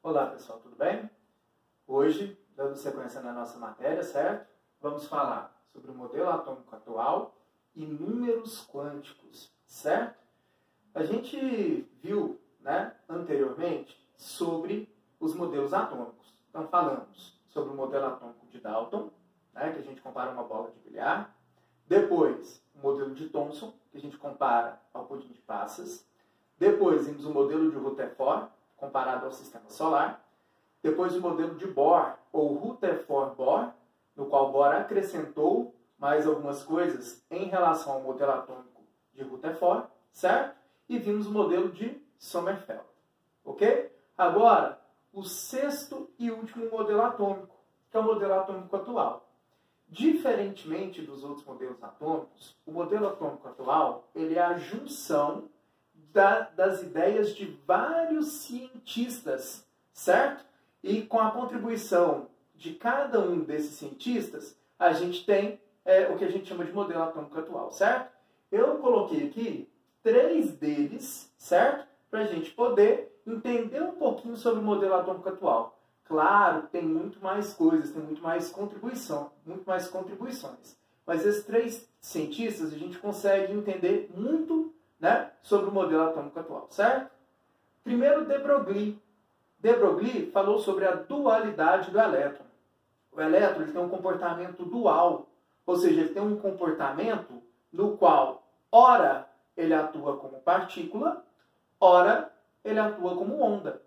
Olá pessoal, tudo bem? Hoje, dando sequência na nossa matéria, certo? Vamos falar sobre o modelo atômico atual e números quânticos, certo? A gente viu, anteriormente sobre os modelos atômicos. Então falamos sobre o modelo atômico de Dalton, que a gente compara uma bola de bilhar. Depois, o modelo de Thomson, que a gente compara ao pudim de passas. Depois, vimos o modelo de Rutherford, comparado ao sistema solar. Depois, o modelo de Bohr, ou Rutherford-Bohr, no qual Bohr acrescentou mais algumas coisas em relação ao modelo atômico de Rutherford, certo? E vimos o modelo de Sommerfeld, ok? Agora, o sexto e último modelo atômico, que é o modelo atômico atual. Diferentemente dos outros modelos atômicos, o modelo atômico atual ele é a junção das ideias de vários cientistas, certo? E com a contribuição de cada um desses cientistas, a gente tem o que a gente chama de modelo atômico atual, certo? Eu coloquei aqui 3 deles, certo? Para a gente poder entender um pouquinho sobre o modelo atômico atual. Claro, tem muito mais coisas, tem muito mais contribuições. Mas esses 3 cientistas a gente consegue entender muito, sobre o modelo atômico atual, certo? Primeiro, de Broglie. De Broglie falou sobre a dualidade do elétron. O elétron ele tem um comportamento dual, ou seja, ele tem um comportamento no qual, ora, ele atua como partícula, ora, ele atua como onda.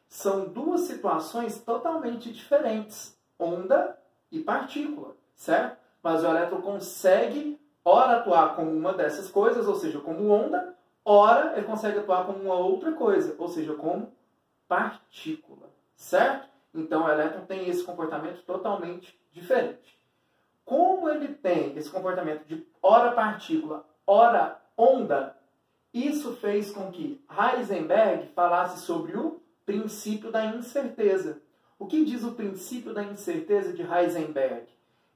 São 2 situações totalmente diferentes, onda e partícula, certo? Mas o elétron consegue, ora, atuar como uma dessas coisas, ou seja, como onda, ora, ele consegue atuar como uma outra coisa, ou seja, como partícula, certo? Então, o elétron tem esse comportamento totalmente diferente. Como ele tem esse comportamento de ora partícula, ora onda, isso fez com que Heisenberg falasse sobre o princípio da incerteza. O que diz o princípio da incerteza de Heisenberg?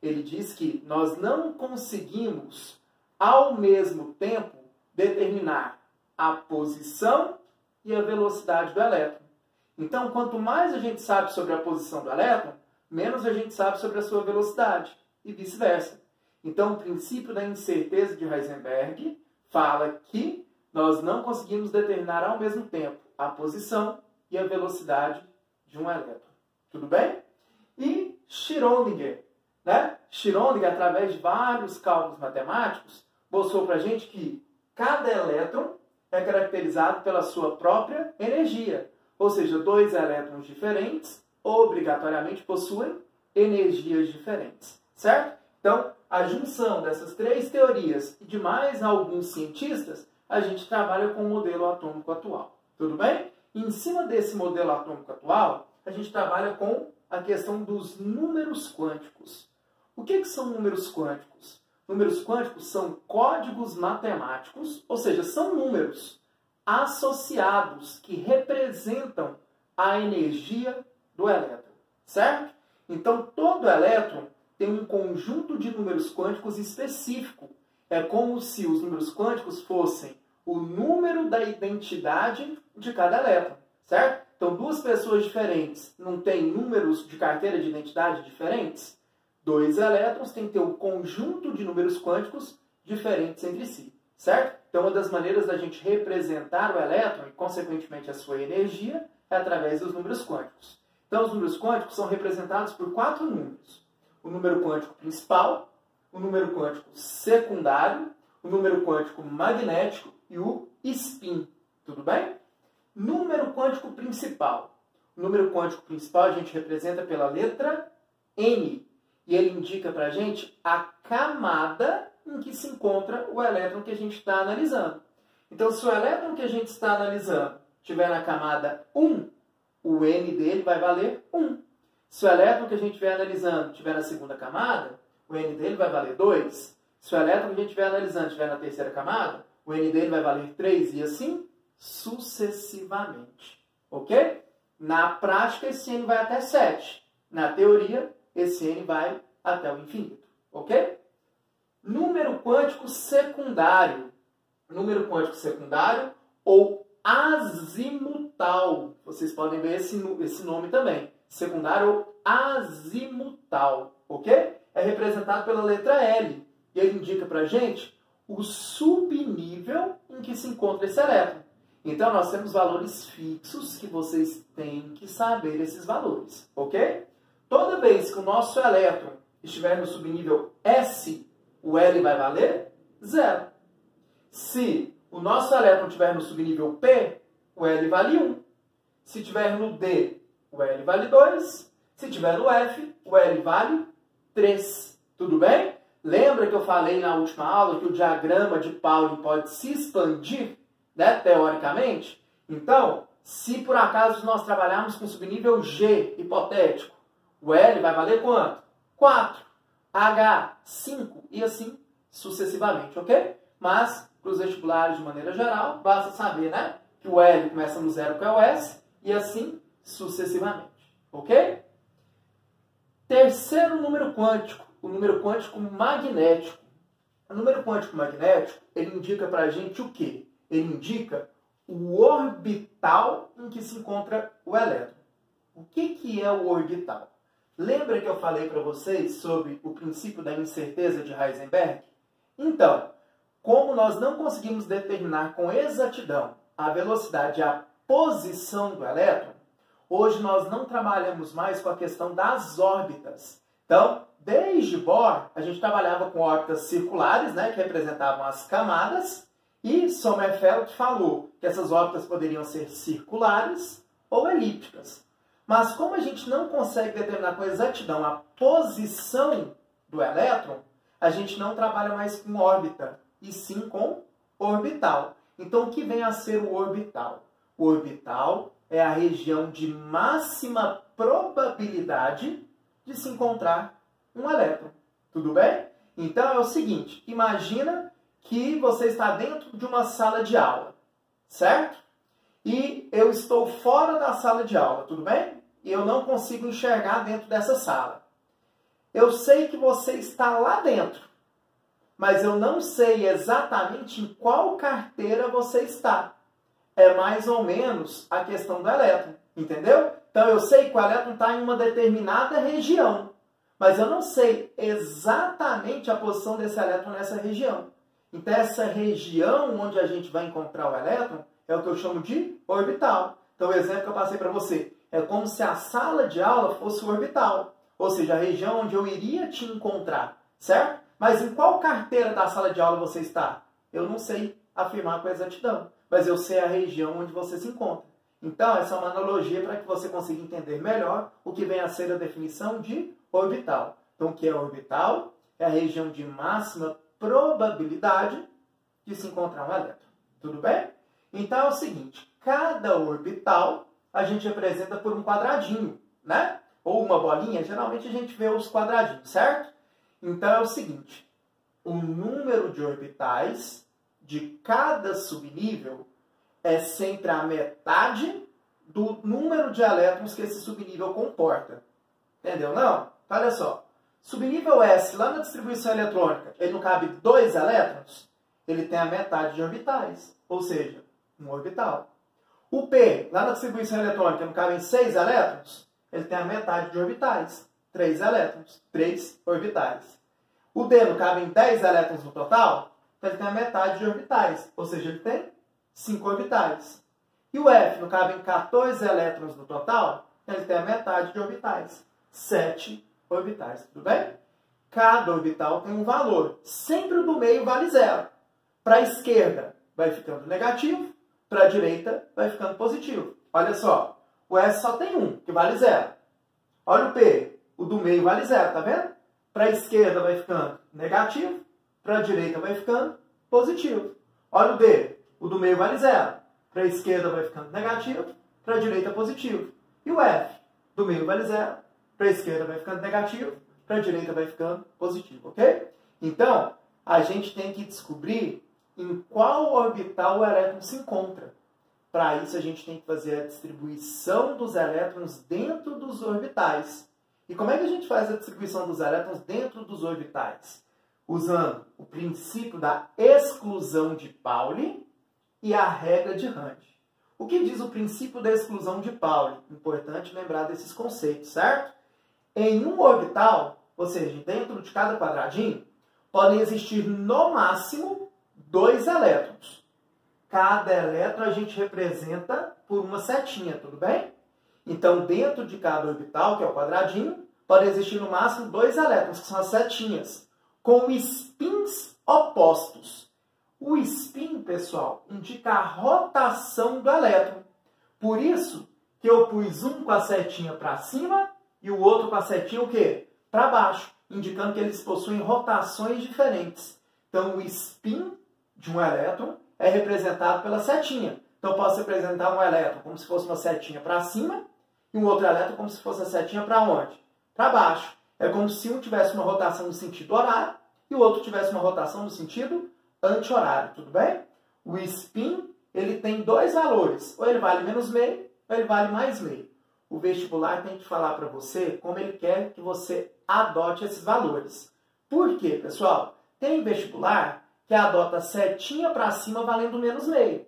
Ele diz que nós não conseguimos, ao mesmo tempo, determinar a posição e a velocidade do elétron. Então, quanto mais a gente sabe sobre a posição do elétron, menos a gente sabe sobre a sua velocidade, e vice-versa. Então, o princípio da incerteza de Heisenberg fala que nós não conseguimos determinar ao mesmo tempo a posição e a velocidade de um elétron. Tudo bem? E Schrödinger, Schrödinger, através de vários cálculos matemáticos, mostrou para a gente que cada elétron é caracterizado pela sua própria energia. Ou seja, 2 elétrons diferentes obrigatoriamente possuem energias diferentes. Certo? Então, a junção dessas 3 teorias e de mais alguns cientistas, a gente trabalha com o modelo atômico atual. Tudo bem? E em cima desse modelo atômico atual, a gente trabalha com a questão dos números quânticos. O que são números quânticos? Números quânticos são códigos matemáticos, ou seja, são números associados que representam a energia do elétron, certo? Então, todo elétron tem um conjunto de números quânticos específico. É como se os números quânticos fossem o número da identidade de cada elétron, certo? Então, 2 pessoas diferentes não têm números de carteira de identidade diferentes? 2 elétrons têm que ter um conjunto de números quânticos diferentes entre si, certo? Então, uma das maneiras da gente representar o elétron e, consequentemente, a sua energia é através dos números quânticos. Então, os números quânticos são representados por 4 números. O número quântico principal, o número quântico secundário, o número quântico magnético e o spin. Tudo bem? Número quântico principal. O número quântico principal a gente representa pela letra N. E ele indica para a gente a camada em que se encontra o elétron que a gente está analisando. Então, se o elétron que a gente está analisando estiver na camada 1, o N dele vai valer 1. Se o elétron que a gente estiver analisando estiver na segunda camada, o N dele vai valer 2. Se o elétron que a gente estiver analisando estiver na terceira camada, o N dele vai valer 3 e assim sucessivamente. Ok? Na prática, esse N vai até 7. Na teoria, esse N vai até o infinito. Ok? Número quântico secundário. Número quântico secundário ou azimutal. Vocês podem ver esse nome também. Secundário azimutal, ok? É representado pela letra L. E ele indica para a gente o subnível em que se encontra esse elétron. Então, nós temos valores fixos que vocês têm que saber esses valores, ok? Toda vez que o nosso elétron estiver no subnível S, o L vai valer 0. Se o nosso elétron estiver no subnível P, o L vale 1. Se estiver no D, o L vale 2. Se estiver no F, o L vale 3. Tudo bem? Lembra que eu falei na última aula que o diagrama de Pauling pode se expandir, né, teoricamente? Então, se por acaso nós trabalharmos com subnível G, hipotético, o L vai valer quanto? 4. H, 5 e assim sucessivamente, ok? Mas, para os vestibulares de maneira geral, basta saber, né, que o L começa no 0, que é o S, e assim sucessivamente, ok? Terceiro número quântico, o número quântico magnético. O número quântico magnético, ele indica para a gente o quê? Ele indica o orbital em que se encontra o elétron. O que é o orbital? Lembra que eu falei para vocês sobre o princípio da incerteza de Heisenberg? Então, como nós não conseguimos determinar com exatidão a velocidade e a posição do elétron, hoje nós não trabalhamos mais com a questão das órbitas. Então, desde Bohr, a gente trabalhava com órbitas circulares, né, que representavam as camadas, e Sommerfeld falou que essas órbitas poderiam ser circulares ou elípticas. Mas como a gente não consegue determinar com exatidão a posição do elétron, a gente não trabalha mais com órbita, e sim com orbital. Então, o que vem a ser o orbital? O orbital é a região de máxima probabilidade de se encontrar um elétron. Tudo bem? Então, é o seguinte, imagina que você está dentro de uma sala de aula, certo? E eu estou fora da sala de aula, tudo bem? E eu não consigo enxergar dentro dessa sala. Eu sei que você está lá dentro, mas eu não sei exatamente em qual carteira você está. É mais ou menos a questão do elétron, entendeu? Então eu sei que o elétron está em uma determinada região, mas eu não sei exatamente a posição desse elétron nessa região. Então essa região onde a gente vai encontrar o elétron é o que eu chamo de orbital. Então o exemplo que eu passei para você é como se a sala de aula fosse o orbital, ou seja, a região onde eu iria te encontrar, certo? Mas em qual carteira da sala de aula você está? Eu não sei afirmar com exatidão, mas eu sei a região onde você se encontra. Então, essa é uma analogia para que você consiga entender melhor o que vem a ser a definição de orbital. Então, o que é orbital? É a região de máxima probabilidade de se encontrar um elétron. Tudo bem? Então, é o seguinte, cada orbital a gente representa por um quadradinho, né? Ou uma bolinha, geralmente a gente vê os quadradinhos, certo? Então, é o seguinte, o número de orbitais de cada subnível é sempre a metade do número de elétrons que esse subnível comporta. Entendeu? Não? Olha só. Subnível S, lá na distribuição eletrônica, ele não cabe 2 elétrons? Ele tem a metade de orbitais, ou seja, um orbital. O P, lá na distribuição eletrônica, não cabem 6 elétrons? Ele tem a metade de orbitais, 3 elétrons, 3 orbitais. O D não cabem 10 elétrons no total? Então ele tem a metade de orbitais, ou seja, ele tem 5 orbitais. E o F não cabem 14 elétrons no total? Então ele tem a metade de orbitais, 7 orbitais, tudo bem? Cada orbital tem um valor, sempre o do meio vale 0. Para a esquerda vai ficando negativo, para a direita vai ficando positivo. Olha só, o S só tem 1, que vale 0. Olha o P, o do meio vale 0, tá vendo? Para a esquerda vai ficando negativo, para a direita vai ficando positivo. Olha o D, o do meio vale 0. Para a esquerda vai ficando negativo, para a direita positivo. E o F, do meio vale 0. Para a esquerda vai ficando negativo, para a direita vai ficando positivo, ok? Então, a gente tem que descobrir em qual orbital o elétron se encontra. Para isso, a gente tem que fazer a distribuição dos elétrons dentro dos orbitais. E como é que a gente faz a distribuição dos elétrons dentro dos orbitais? Usando o princípio da exclusão de Pauli e a regra de Rand. O que diz o princípio da exclusão de Pauli? Importante lembrar desses conceitos, certo? Em um orbital, ou seja, dentro de cada quadradinho, podem existir no máximo 2 elétrons. Cada elétron a gente representa por uma setinha, tudo bem? Então, dentro de cada orbital, que é o quadradinho, podem existir no máximo 2 elétrons, que são as setinhas, com spins opostos. O spin, pessoal, indica a rotação do elétron. Por isso que eu pus um com a setinha para cima e o outro com a setinha o quê? Para baixo, indicando que eles possuem rotações diferentes. Então, o spin de um elétron é representado pela setinha. Então, eu posso representar um elétron como se fosse uma setinha para cima e um outro elétron como se fosse a setinha para onde? Para baixo. É como se um tivesse uma rotação no sentido horário e o outro tivesse uma rotação no sentido anti-horário, tudo bem? O spin, ele tem 2 valores. Ou ele vale menos meio, ou ele vale mais meio. O vestibular tem que falar para você como ele quer que você adote esses valores. Por quê, pessoal? Tem vestibular que adota setinha para cima valendo menos meio.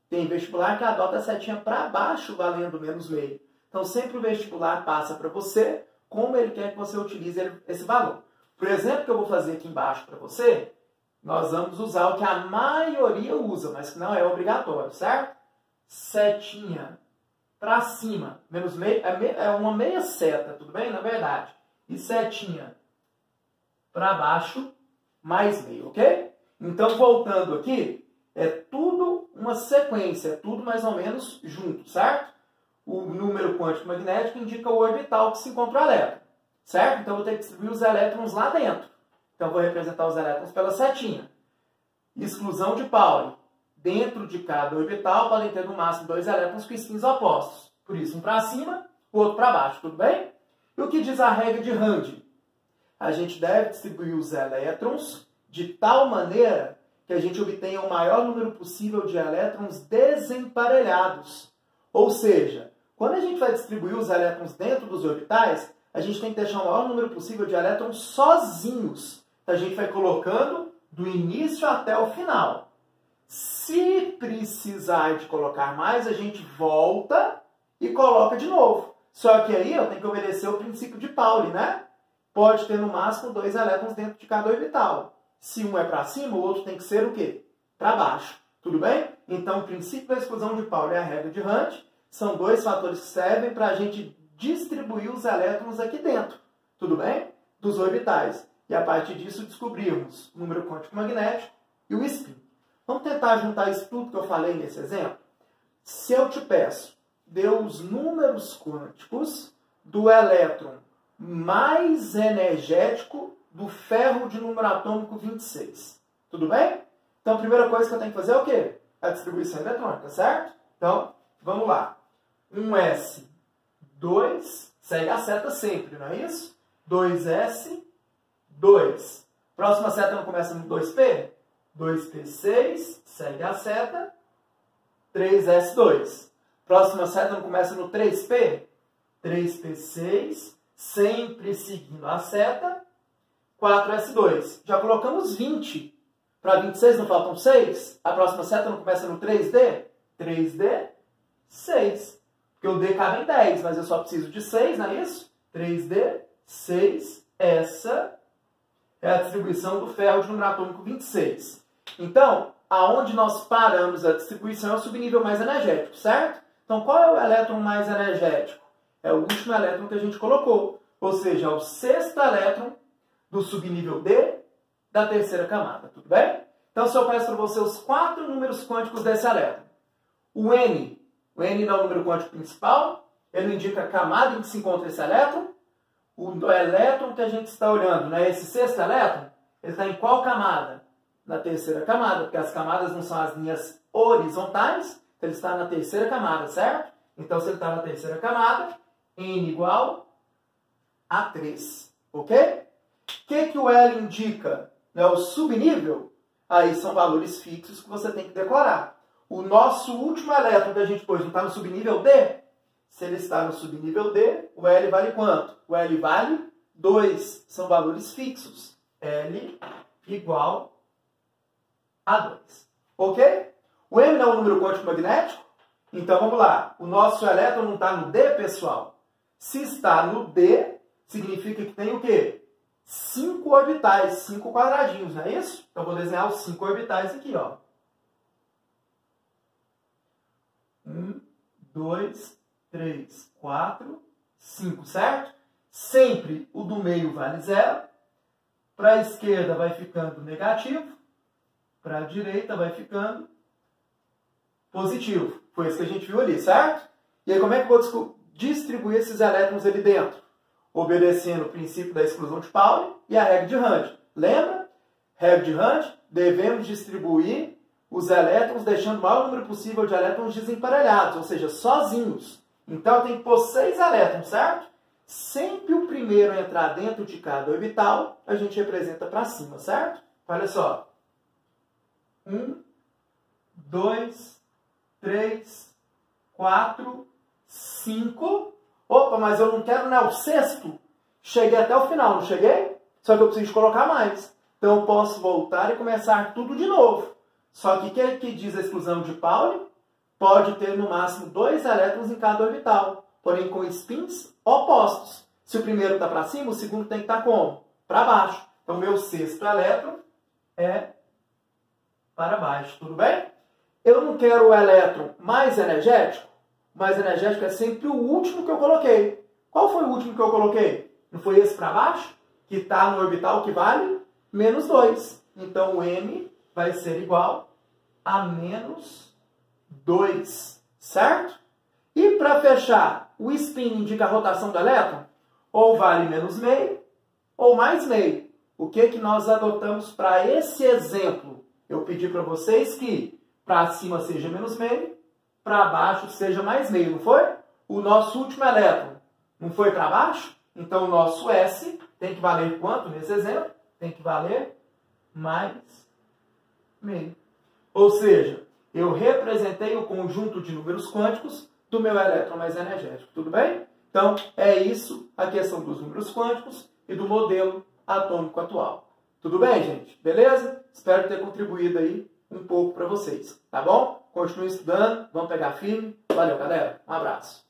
Tem vestibular que adota setinha para baixo valendo menos meio. Então, sempre o vestibular passa para você como ele quer que você utilize esse valor. Por exemplo, que eu vou fazer aqui embaixo para você, nós vamos usar o que a maioria usa, mas que não é obrigatório, certo? Setinha para cima, menos meio, é uma meia seta, tudo bem? Na verdade. E setinha para baixo, mais meio, ok? Então, voltando aqui, é tudo uma sequência, é tudo mais ou menos junto, certo? O número quântico magnético indica o orbital que se encontra o elétron, certo? Então, eu vou ter que distribuir os elétrons lá dentro. Então, eu vou representar os elétrons pela setinha. Exclusão de Pauli. Dentro de cada orbital podem ter no máximo 2 elétrons com spins opostos. Por isso, um para cima, o outro para baixo, tudo bem? E o que diz a regra de Rand? A gente deve distribuir os elétrons de tal maneira que a gente obtenha o maior número possível de elétrons desemparelhados. Ou seja, quando a gente vai distribuir os elétrons dentro dos orbitais, a gente tem que deixar o maior número possível de elétrons sozinhos. Então, a gente vai colocando do início até o final. Se precisar de colocar mais, a gente volta e coloca de novo. Só que aí eu tenho que obedecer o princípio de Pauli, né? Pode ter no máximo 2 elétrons dentro de cada orbital. Se um é para cima, o outro tem que ser o quê? Para baixo. Tudo bem? Então, o princípio da exclusão de Pauli e a regra de Rand são 2 fatores que servem para a gente distribuir os elétrons aqui dentro. Tudo bem? Dos orbitais. E a partir disso descobrimos o número quântico magnético e o spin. Vamos tentar juntar isso tudo que eu falei nesse exemplo? Se eu te peço, dê os números quânticos do elétron mais energético do ferro de número atômico 26. Tudo bem? Então, a primeira coisa que eu tenho que fazer é o quê? A distribuição eletrônica, certo? Então, vamos lá. 1s2, segue a seta sempre, não é isso? 2s, 2. Próxima seta não começa no 2p? 2p6, segue a seta. 3s2. Próxima seta não começa no 3p? 3p6, sempre seguindo a seta. 4s2. Já colocamos 20. Para 26 não faltam 6? A próxima seta não começa no 3d? 3d, 6. Porque o d cabe em 10, mas eu só preciso de 6, não é isso? 3d, 6. Essa é a distribuição do ferro de número atômico 26. Então, aonde nós paramos a distribuição é o subnível mais energético, certo? Então, qual é o elétron mais energético? É o último elétron que a gente colocou. Ou seja, é o 6º elétron do subnível D da terceira camada, tudo bem? Então, se eu peço para você os 4 números quânticos desse elétron. O N não é o número quântico principal, ele indica a camada em que se encontra esse elétron. O elétron que a gente está olhando, não é esse 6º elétron? Ele está em qual camada? Na terceira camada, porque as camadas não são as linhas horizontais, então ele está na terceira camada, certo? Então, se ele está na terceira camada, N igual a 3, ok? O que o L indica? É o subnível? Aí são valores fixos que você tem que decorar. O nosso último elétron que a gente pôs não está no subnível D? Se ele está no subnível D, o L vale quanto? O L vale 2. São valores fixos. L igual a 2. Ok? O M não é um número quântico magnético? Então, vamos lá. O nosso elétron não está no D, pessoal? Se está no D, significa que tem o quê? 5 orbitais, 5 quadradinhos, não é isso? Então, vou desenhar os 5 orbitais aqui, ó. 1, 2, 3, 4, 5, certo? Sempre o do meio vale 0. Para a esquerda vai ficando negativo. Para a direita vai ficando positivo. Foi isso que a gente viu ali, certo? E aí, como é que eu vou distribuir esses elétrons ali dentro? Obedecendo o princípio da exclusão de Pauli e a regra de Rand. Lembra? Regra de Rand, devemos distribuir os elétrons deixando o maior número possível de elétrons desemparelhados, ou seja, sozinhos. Então, eu tenho que pôr 6 elétrons, certo? Sempre o primeiro a entrar dentro de cada orbital, a gente representa para cima, certo? Olha só. 1, 2, 3, 4, 5. Opa, mas eu não quero, né, o sexto. Cheguei até o final, não cheguei? Só que eu preciso colocar mais. Então, eu posso voltar e começar tudo de novo. Só que o que diz a exclusão de Pauli? Pode ter no máximo 2 elétrons em cada orbital, porém com spins opostos. Se o primeiro está para cima, o segundo tem que estar como? Para baixo. Então, meu sexto elétron é para baixo, tudo bem? Eu não quero o elétron mais energético. O mais energético é sempre o último que eu coloquei. Qual foi o último que eu coloquei? Não foi esse para baixo? Que está no orbital que vale menos 2. Então, o M vai ser igual a menos 2, certo? E para fechar, o spin indica a rotação do elétron? Ou vale menos meio, ou mais meio. O que nós adotamos para esse exemplo? Eu pedi para vocês que para cima seja menos meio, para baixo seja mais meio, não foi? O nosso último elétron não foi para baixo? Então, o nosso S tem que valer quanto nesse exemplo? Tem que valer mais meio. Ou seja, eu representei o conjunto de números quânticos do meu elétron mais energético. Tudo bem? Então, é isso a questão dos números quânticos e do modelo atômico atual. Tudo bem, gente? Beleza? Espero ter contribuído aí um pouco para vocês. Tá bom? Continue estudando, vamos pegar firme. Valeu, galera. Um abraço.